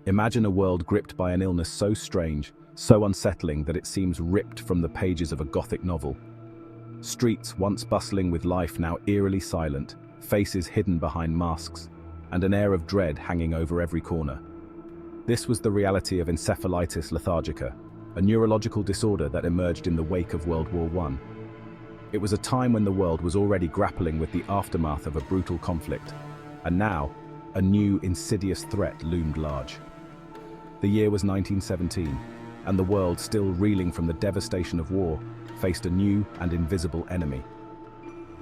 Imagine a world gripped by an illness so strange, so unsettling that it seems ripped from the pages of a Gothic novel. Streets once bustling with life now eerily silent, faces hidden behind masks, and an air of dread hanging over every corner. This was the reality of encephalitis lethargica, a neurological disorder that emerged in the wake of World War I. It was a time when the world was already grappling with the aftermath of a brutal conflict, and now, a new, insidious threat loomed large. The year was 1917, and the world, still reeling from the devastation of war, faced a new and invisible enemy.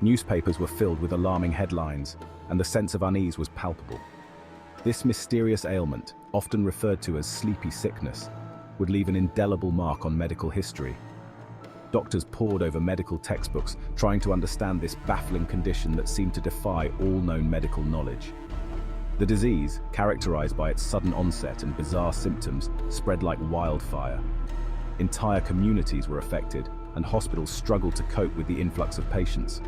Newspapers were filled with alarming headlines, and the sense of unease was palpable. This mysterious ailment, often referred to as sleepy sickness, would leave an indelible mark on medical history. Doctors pored over medical textbooks, trying to understand this baffling condition that seemed to defy all known medical knowledge. The disease, characterized by its sudden onset and bizarre symptoms, spread like wildfire. Entire communities were affected, and hospitals struggled to cope with the influx of patients.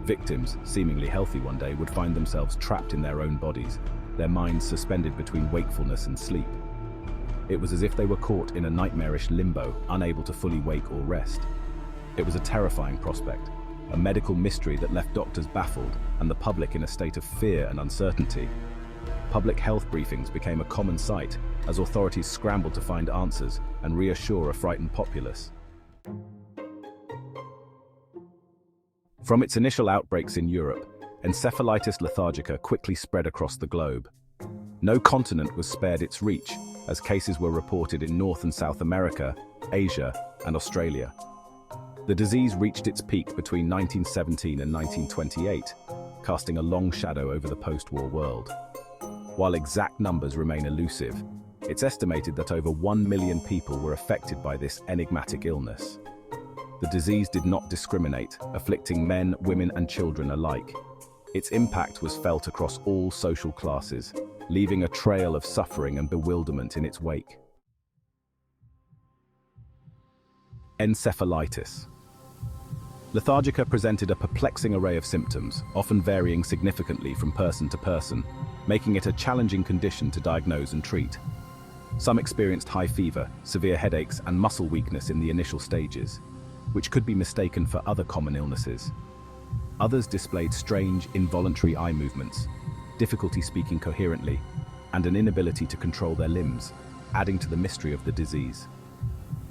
Victims, seemingly healthy one day, would find themselves trapped in their own bodies, their minds suspended between wakefulness and sleep. It was as if they were caught in a nightmarish limbo, unable to fully wake or rest. It was a terrifying prospect, a medical mystery that left doctors baffled and the public in a state of fear and uncertainty. Public health briefings became a common sight as authorities scrambled to find answers and reassure a frightened populace. From its initial outbreaks in Europe, encephalitis lethargica quickly spread across the globe. No continent was spared its reach, as cases were reported in North and South America, Asia, and Australia. The disease reached its peak between 1917 and 1928, casting a long shadow over the post-war world. While exact numbers remain elusive, it's estimated that over 1 million people were affected by this enigmatic illness. The disease did not discriminate, afflicting men, women, and children alike. Its impact was felt across all social classes, leaving a trail of suffering and bewilderment in its wake. Encephalitis. Lethargica presented a perplexing array of symptoms, often varying significantly from person to person, making it a challenging condition to diagnose and treat. Some experienced high fever, severe headaches, and muscle weakness in the initial stages, which could be mistaken for other common illnesses. Others displayed strange, involuntary eye movements, difficulty speaking coherently, and an inability to control their limbs, adding to the mystery of the disease.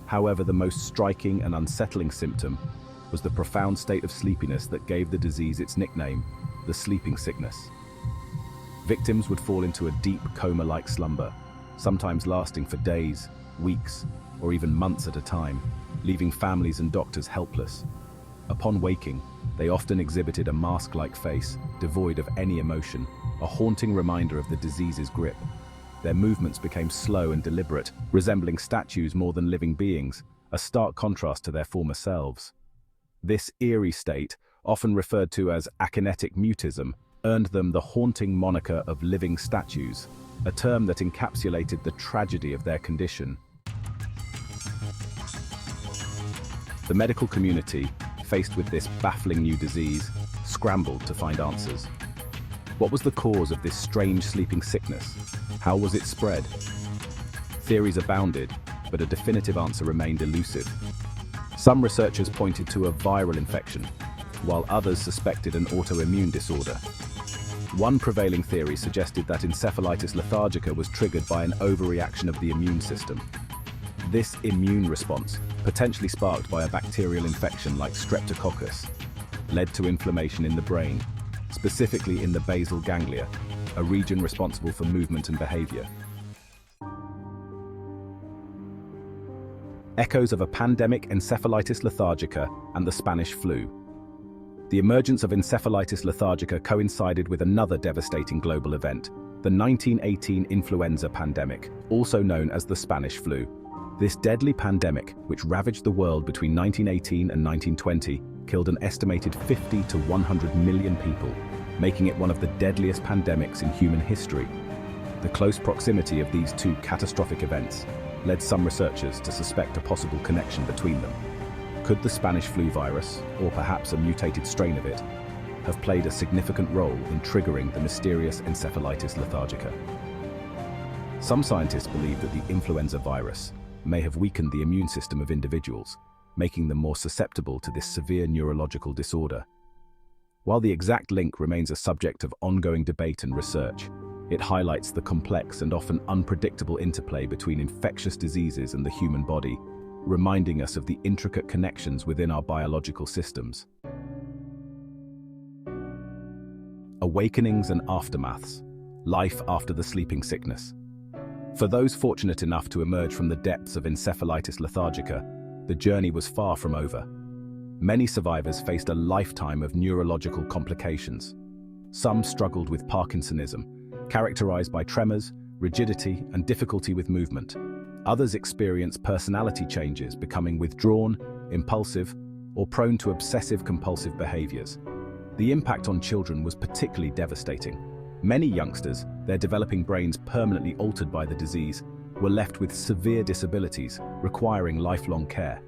However, the most striking and unsettling symptom was the profound state of sleepiness that gave the disease its nickname, the sleeping sickness. Victims would fall into a deep coma-like slumber, sometimes lasting for days, weeks, or even months at a time, leaving families and doctors helpless. Upon waking, they often exhibited a mask-like face, devoid of any emotion, a haunting reminder of the disease's grip. Their movements became slow and deliberate, resembling statues more than living beings, a stark contrast to their former selves. This eerie state, often referred to as akinetic mutism, earned them the haunting moniker of living statues, a term that encapsulated the tragedy of their condition. The medical community, faced with this baffling new disease, scrambled to find answers. What was the cause of this strange sleeping sickness? How was it spread? Theories abounded, but a definitive answer remained elusive. Some researchers pointed to a viral infection, while others suspected an autoimmune disorder. One prevailing theory suggested that encephalitis lethargica was triggered by an overreaction of the immune system. This immune response, potentially sparked by a bacterial infection like streptococcus, led to inflammation in the brain, specifically in the basal ganglia, a region responsible for movement and behavior. Echoes of a pandemic encephalitis lethargica and the Spanish flu. The emergence of encephalitis lethargica coincided with another devastating global event, the 1918 influenza pandemic, also known as the Spanish flu. This deadly pandemic, which ravaged the world between 1918 and 1920, killed an estimated 50 to 100 million people, making it one of the deadliest pandemics in human history. The close proximity of these two catastrophic events led some researchers to suspect a possible connection between them. Could the Spanish flu virus, or perhaps a mutated strain of it, have played a significant role in triggering the mysterious encephalitis lethargica? Some scientists believe that the influenza virus may have weakened the immune system of individuals, making them more susceptible to this severe neurological disorder. While the exact link remains a subject of ongoing debate and research, it highlights the complex and often unpredictable interplay between infectious diseases and the human body, reminding us of the intricate connections within our biological systems. Awakenings and aftermaths. Life after the sleeping sickness. For those fortunate enough to emerge from the depths of encephalitis lethargica, the journey was far from over. Many survivors faced a lifetime of neurological complications. Some struggled with Parkinsonism, characterized by tremors, rigidity, and difficulty with movement. Others experienced personality changes, becoming withdrawn, impulsive, or prone to obsessive-compulsive behaviors. The impact on children was particularly devastating. Many youngsters, their developing brains permanently altered by the disease, were left with severe disabilities, requiring lifelong care.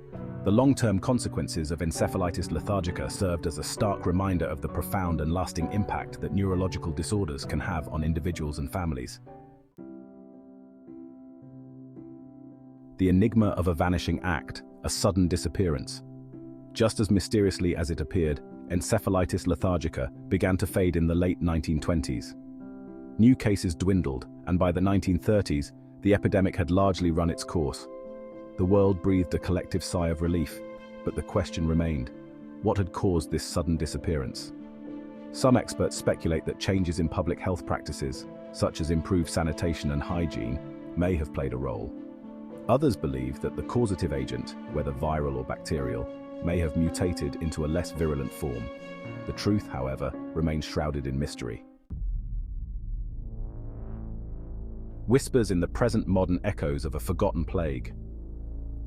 The long-term consequences of encephalitis lethargica served as a stark reminder of the profound and lasting impact that neurological disorders can have on individuals and families. The enigma of a vanishing act, a sudden disappearance. Just as mysteriously as it appeared, encephalitis lethargica began to fade in the late 1920s. New cases dwindled, and by the 1930s, the epidemic had largely run its course. The world breathed a collective sigh of relief, but the question remained: what had caused this sudden disappearance? Some experts speculate that changes in public health practices, such as improved sanitation and hygiene, may have played a role. Others believe that the causative agent, whether viral or bacterial, may have mutated into a less virulent form. The truth, however, remains shrouded in mystery. Whispers in the present modern echoes of a forgotten plague.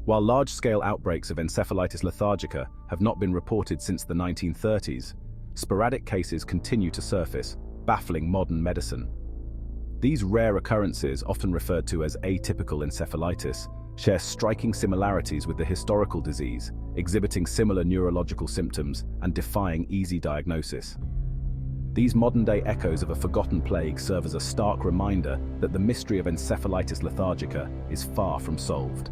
While large-scale outbreaks of encephalitis lethargica have not been reported since the 1930s, sporadic cases continue to surface, baffling modern medicine. These rare occurrences, often referred to as atypical encephalitis, share striking similarities with the historical disease, exhibiting similar neurological symptoms and defying easy diagnosis. These modern-day echoes of a forgotten plague serve as a stark reminder that the mystery of encephalitis lethargica is far from solved.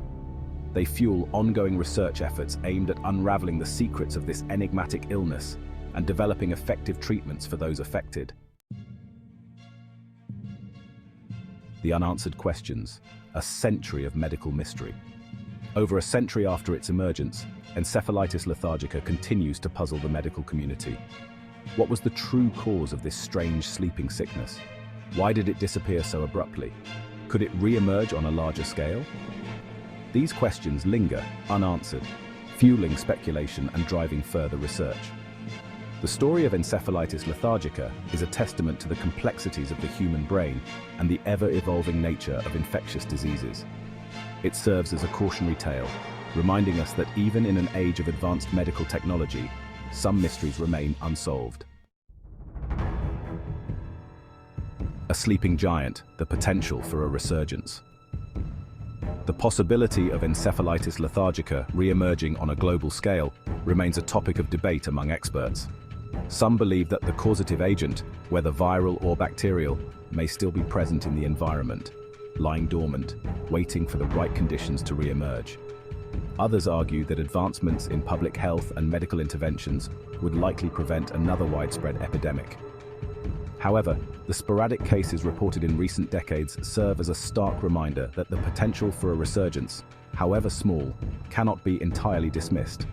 They fuel ongoing research efforts aimed at unraveling the secrets of this enigmatic illness and developing effective treatments for those affected. The unanswered questions, a century of medical mystery. Over a century after its emergence, encephalitis lethargica continues to puzzle the medical community. What was the true cause of this strange sleeping sickness? Why did it disappear so abruptly? Could it re-emerge on a larger scale? These questions linger unanswered, fueling speculation and driving further research. The story of encephalitis lethargica is a testament to the complexities of the human brain and the ever-evolving nature of infectious diseases. It serves as a cautionary tale, reminding us that even in an age of advanced medical technology, some mysteries remain unsolved. A sleeping giant, the potential for a resurgence. The possibility of encephalitis lethargica re-emerging on a global scale remains a topic of debate among experts. Some believe that the causative agent, whether viral or bacterial, may still be present in the environment, lying dormant, waiting for the right conditions to re-emerge. Others argue that advancements in public health and medical interventions would likely prevent another widespread epidemic. However, the sporadic cases reported in recent decades serve as a stark reminder that the potential for a resurgence, however small, cannot be entirely dismissed.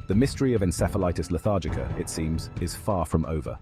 The mystery of encephalitis lethargica, it seems, is far from over.